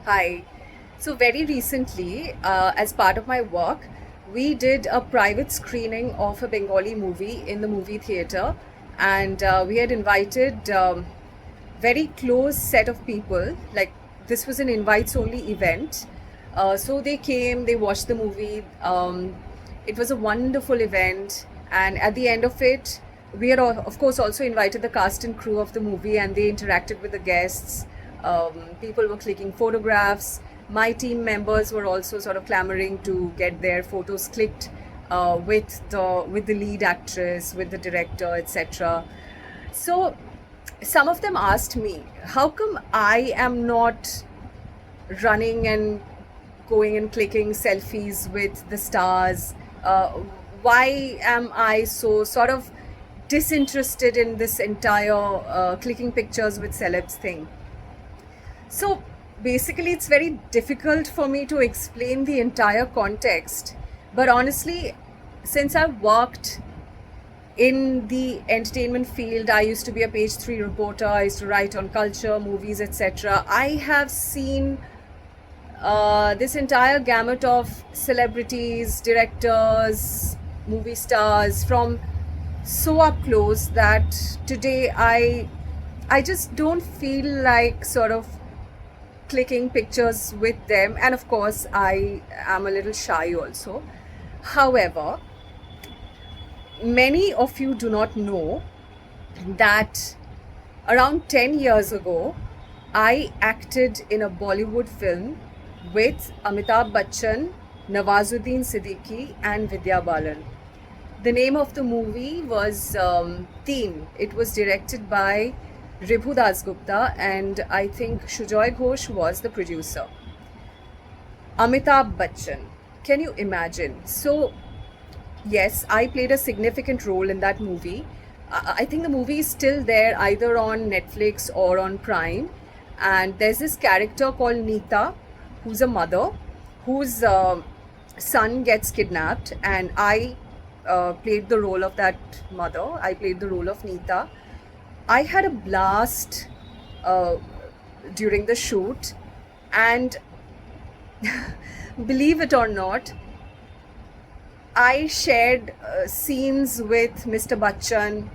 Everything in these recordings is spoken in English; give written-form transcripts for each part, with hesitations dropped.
Hi. So, very recently, as part of my work, we did a private screening of a Bengali movie in the movie theater, and we had invited very close set of people. Like this was an invites only event. So they came, they watched the movie. It was a wonderful event, and at the end of it, we had of course also invited the cast and crew of the movie, and they interacted with the guests. People were clicking photographs. My team members were also sort of clamoring to get their photos clicked with the lead actress, with the director, etc. So some of them asked me, how come I am not running and going and clicking selfies with the stars? Uh, why am I so sort of disinterested in this entire clicking pictures with celebs thing? So basically, it's very difficult for me to explain the entire context. But honestly, since I've worked in the entertainment field, I used to be a page three reporter, I used to write on culture, movies, etc. I have seen this entire gamut of celebrities, directors, movie stars from so up close that today I just don't feel like sort of clicking pictures with them, and of course I am a little shy also. However, many of you do not know that around 10 years ago I acted in a Bollywood film with Amitabh Bachchan, Nawazuddin Siddiqui, and Vidya Balan. The name of the movie was Teen. It was directed by Ribhu Dasgupta, and I think Shujoy Ghosh was the producer. Amitabh Bachchan. Can you imagine? So, yes, I played a significant role in that movie. I think the movie is still there either on Netflix or on Prime. And there's this character called Neeta, who's a mother whose son gets kidnapped, and I played the role of that mother. I played the role of Neeta. I had a blast uh, during the shoot, and believe it or not, I shared scenes with Mr. Bachchan.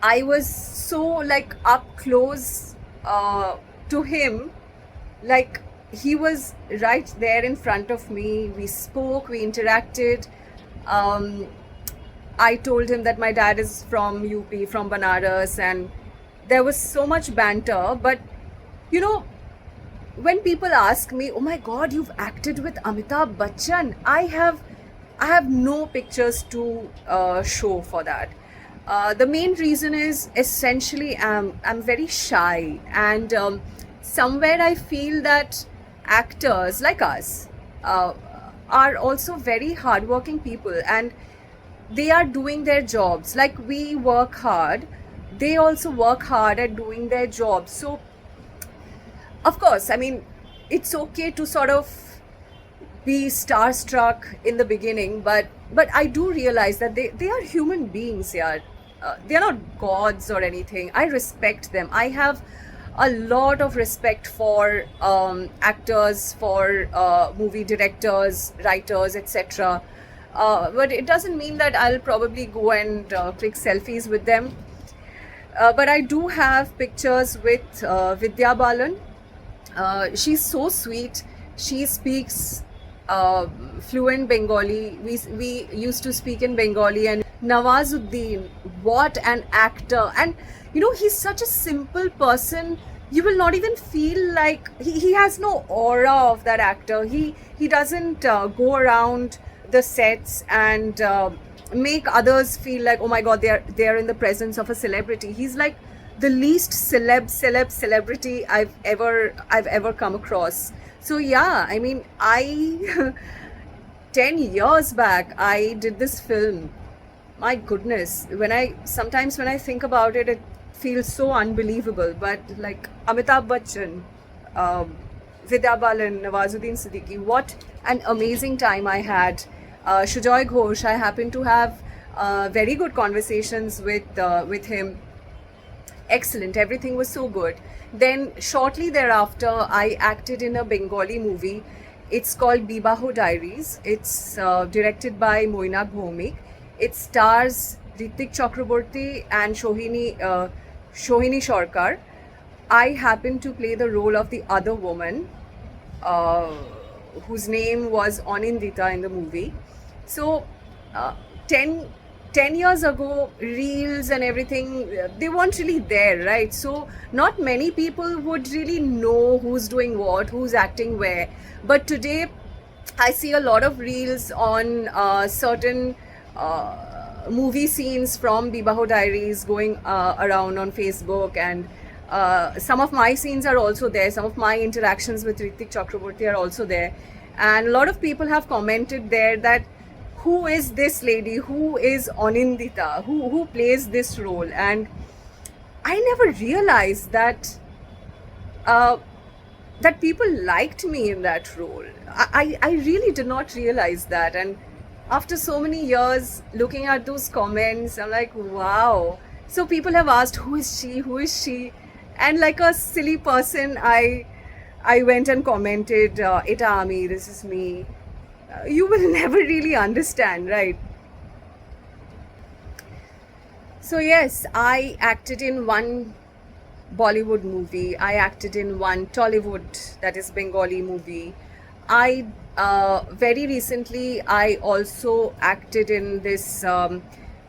I was so like up close to him, like he was right there in front of me. We spoke, we interacted. Um, I told him that my dad is from UP, from Banaras, and there was so much banter. But you know, when people ask me, "Oh my God, you've acted with Amitabh Bachchan," I have no pictures to show for that. The main reason is essentially I'm very shy, and somewhere I feel that actors like us are also very hardworking people, and they are doing their jobs. Like we work hard, they also work hard at doing their jobs. So of course, I mean, it's okay to sort of be starstruck in the beginning, but I do realize that they are human beings. Yeah, they're not gods or anything. I respect them. I have a lot of respect for actors, for movie directors, writers, etc. But it doesn't mean that I'll probably go and click selfies with them. But I do have pictures with Vidya Balan. She's so sweet. She speaks fluent Bengali. We used to speak in Bengali. And Nawazuddin, what an actor! And you know, he's such a simple person. You will not even feel like he has no aura of that actor. He doesn't go around the sets and make others feel like, oh my God, they are in the presence of a celebrity. He's like the least celebrity I've ever come across. So yeah, I mean, I 10 years back I did this film. My goodness, when I think about it, it feels so unbelievable. But like Amitabh Bachchan, um, Vidya Balan, Nawazuddin Siddiqui, what an amazing time I had. Shujoy Ghosh, I happened to have very good conversations with him. Excellent, everything was so good. Then shortly thereafter, I acted in a Bengali movie. It's called Bibaho Diaries. It's directed by Moinag Bhaumik. It stars Ritik Chakraborty and Shohini Sharkar. I happen to play the role of the other woman, uh, whose name was Anindita in the movie. So, uh, 10, 10 years ago, reels and everything, they weren't really there, right? So, not many people would really know who's doing what, who's acting where. But today, I see a lot of reels on certain movie scenes from Bibaho Diaries going around on Facebook, and some of my scenes are also there. Some of my interactions with Ritik Chakraborty are also there, and a lot of people have commented there that who is this lady? Who is Anindita? Who plays this role? And I never realized that. Uh, that people liked me in that role. I really did not realize that. And after so many years looking at those comments, I'm like, wow. So people have asked, who is she? Who is she? And like a silly person, I went and commented, Eta Ami, this is me. You will never really understand, right? So yes, I acted in one Bollywood movie. I acted in one Tollywood, that is Bengali movie. I very recently I also acted in this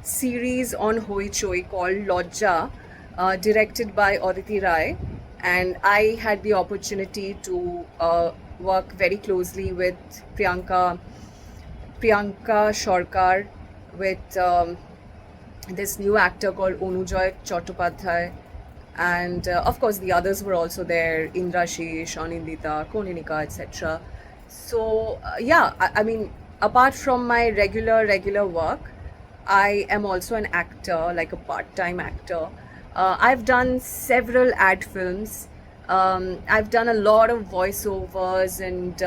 series on Hoi Choi called Lojja, directed by Aditi Rai, and I had the opportunity to work very closely with Priyanka Priyanka Sharkar, with this new actor called Onujoy Chattopadhyay, and of course the others were also there: Indrashish, Anindita, Koninika, etc. So yeah, I mean, apart from my regular work, I am also an actor, like a part-time actor. I've done several ad films. I've done a lot of voiceovers and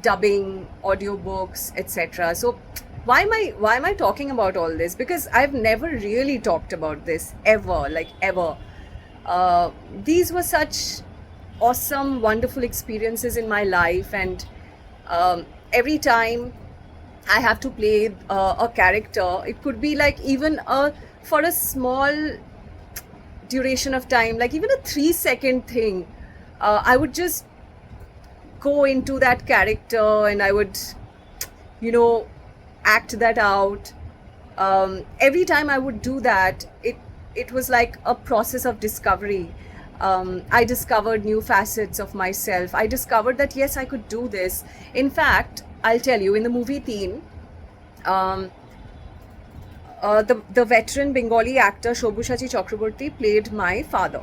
dubbing, audiobooks, etc. So why am I talking about all this? Because I've never really talked about this ever, like ever. These were such awesome, wonderful experiences in my life, and every time I have to play a character, it could be like even a for a small duration of time, like even a 3 second thing. I would just go into that character and I would, you know, act that out. Every time I would do that, it was like a process of discovery. I discovered new facets of myself. I discovered that yes, I could do this. In fact, I'll tell you, in the movie Teen, um, the veteran Bengali actor Shobushachi Chakraborty played my father.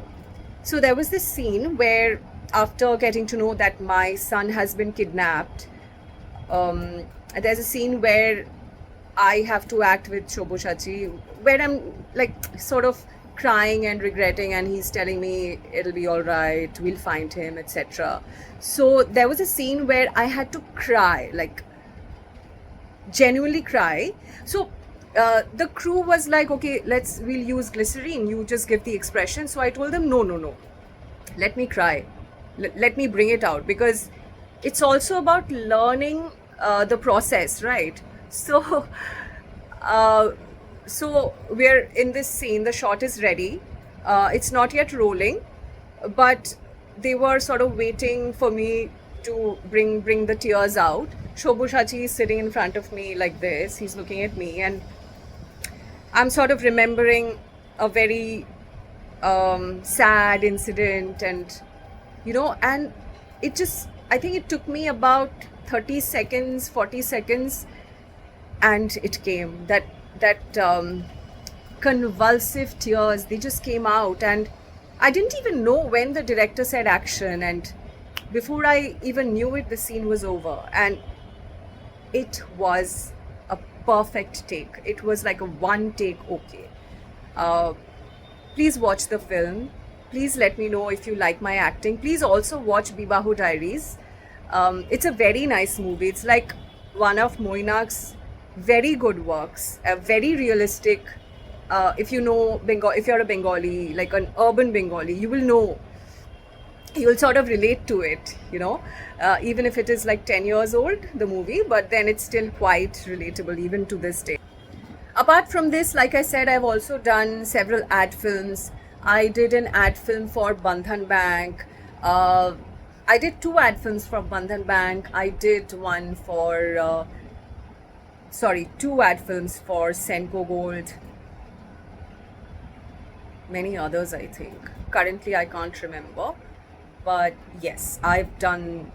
So there was this scene where, after getting to know that my son has been kidnapped, there's a scene where I have to act with Shobushachi, where I'm like sort of crying and regretting, and he's telling me it'll be all right, we'll find him, etc. So there was a scene where I had to cry, like genuinely cry. So the crew was like, okay, we'll use glycerine, you just give the expression. So I told them, no, let me cry, let me bring it out, because it's also about learning the process, right? So uh, so we're in this scene, the shot is ready, it's not yet rolling, but they were sort of waiting for me to bring the tears out. Shobushachi is sitting in front of me like this, he's looking at me, and I'm sort of remembering a very sad incident, and and it just, I think it took me about 30 seconds, 40 seconds, and it came, that convulsive tears, they just came out, and I didn't even know when the director said action, and before I even knew it, the scene was over, and it was a perfect take. It was like a one take, okay. Uh, Please watch the film. Please let me know if you like my acting. Please also watch Bibaho Diaries. It's a very nice movie. It's like one of Moinak's very good works, a very realistic, if you know Bengal, if you're a Bengali, like an urban Bengali, you will know, you'll sort of relate to it, even if it is like 10 years old, the movie, but then it's still quite relatable even to this day. Apart from this, like I said, I've also done several ad films. I did an ad film for Bandhan Bank. Uh, I did two ad films for Bandhan Bank. I did one for, two ad films for Senco Gold. Many others, I think. Currently, I can't remember. But yes, I've done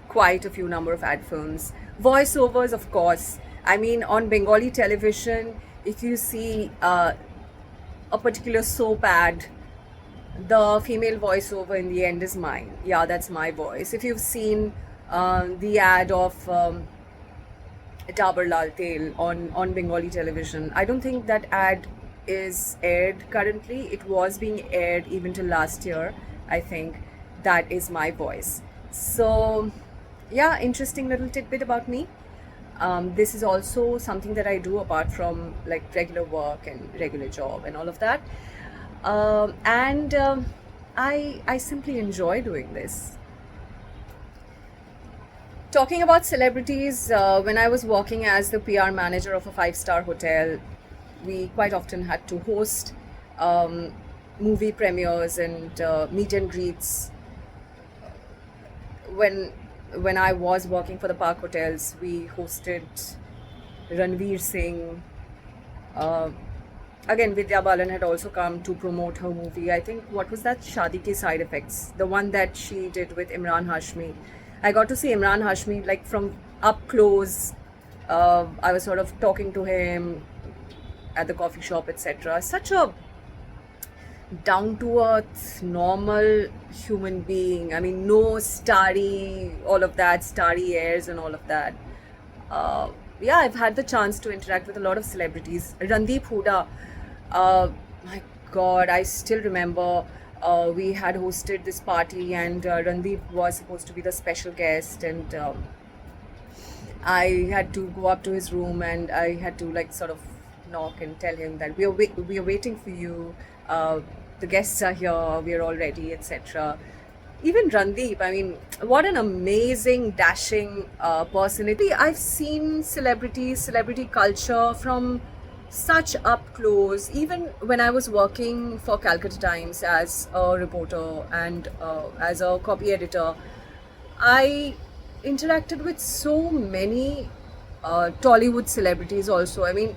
quite a few number of ad films. Voiceovers, of course. I mean, on Bengali television, if you see a particular soap ad, the female voiceover in the end is mine. Yeah, that's my voice. If you've seen the ad of Dabur Lal Tel on Bengali television, I don't think that ad is aired currently. It was being aired even till last year, I think. That is my voice. So, yeah, interesting little tidbit about me. This is also something that I do apart from like regular work and regular job and all of that. And I simply enjoy doing this. Talking about celebrities, when I was working as the PR manager of a five-star hotel, we quite often had to host um, movie premieres and meet and greets. When I was working for the Park Hotels, we hosted Ranveer Singh. Uh, Again, Vidya Balan had also come to promote her movie. I think, what was that? Shadi Ke Side Effects, the one that she did with Imran Hashmi. I got to see Imran Hashmi like from up close. I was sort of talking to him at the coffee shop, etc. Such a down to earth, normal human being. I mean, no starry, all of that, starry airs and all of that. Yeah, I've had the chance to interact with a lot of celebrities. Randeep Hooda, my God, I still remember we had hosted this party, and Randeep was supposed to be the special guest, and I had to go up to his room and I had to like sort of knock and tell him that we are waiting for you. The guests are here. We are all ready, etc. Even Randeep, I mean, what an amazing, dashing personality. I've seen celebrity culture from such up close. Even when I was working for Calcutta Times as a reporter and as a copy editor, I interacted with so many Tollywood celebrities also. I mean,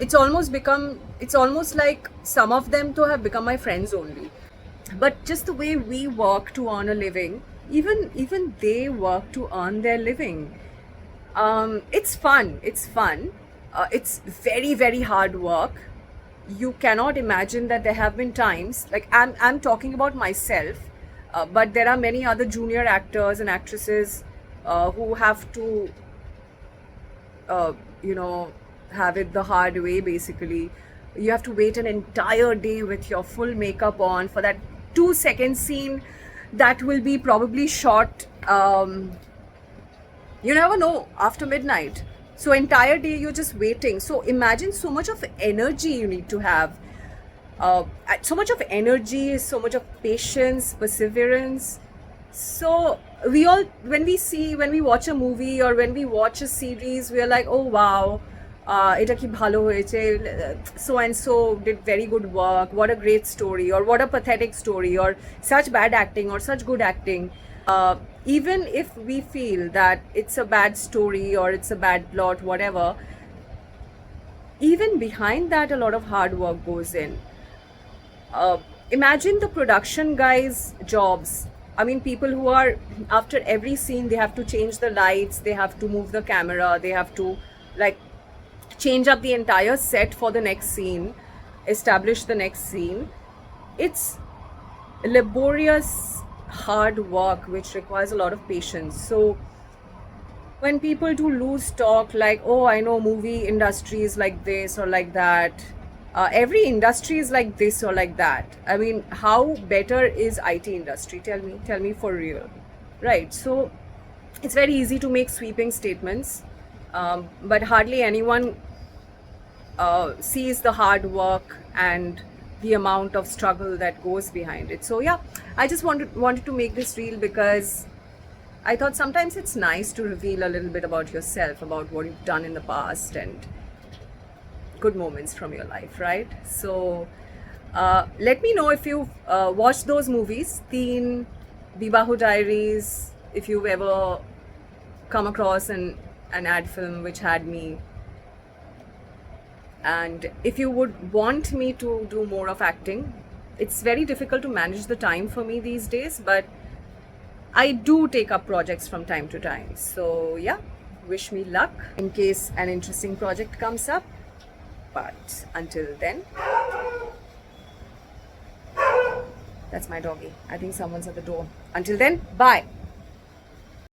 it's almost like some of them to have become my friends only. But just the way we work to earn a living, even they work to earn their living. It's fun. It's very, very hard work. You cannot imagine that there have been times, like I'm talking about myself, but there are many other junior actors and actresses who have to, uh, you know, have it the hard way basically. You have to wait an entire day with your full makeup on for that 2 second scene that will be probably shot, you never know, after midnight. So entire day you're just waiting. So imagine so much of energy you need to have. So much of energy, so much of patience, perseverance. So when we watch a movie or when we watch a series, we are like, oh wow, এটা কি ভালো হয়েছে, so and so did very good work, what a great story, or what a pathetic story, or such bad acting or such good acting. Even if we feel that it's a bad story or it's a bad plot, whatever, even behind that a lot of hard work goes in. Imagine the production guys' jobs. I mean, people who are, after every scene, they have to change the lights, they have to move the camera, they have to like change up the entire set for the next scene, establish the next scene. It's laborious, hard work which requires a lot of patience. So when people do loose talk like, oh, I know movie industry is like this or like that, every industry is like this or like that. I mean, how better is IT industry? Tell me for real, right? So it's very easy to make sweeping statements, but hardly anyone sees the hard work and the amount of struggle that goes behind it. So yeah, I just wanted to make this reel because I thought sometimes it's nice to reveal a little bit about yourself, about what you've done in the past and good moments from your life, right? So let me know if you've watched those movies, Teen, Bibahu Diaries, if you've ever come across an ad film which had me, and if you would want me to do more of acting. It's very difficult to manage the time for me these days, but I do take up projects from time to time. So yeah, wish me luck in case an interesting project comes up. But until then, that's my doggy. I think someone's at the door. Until then, bye.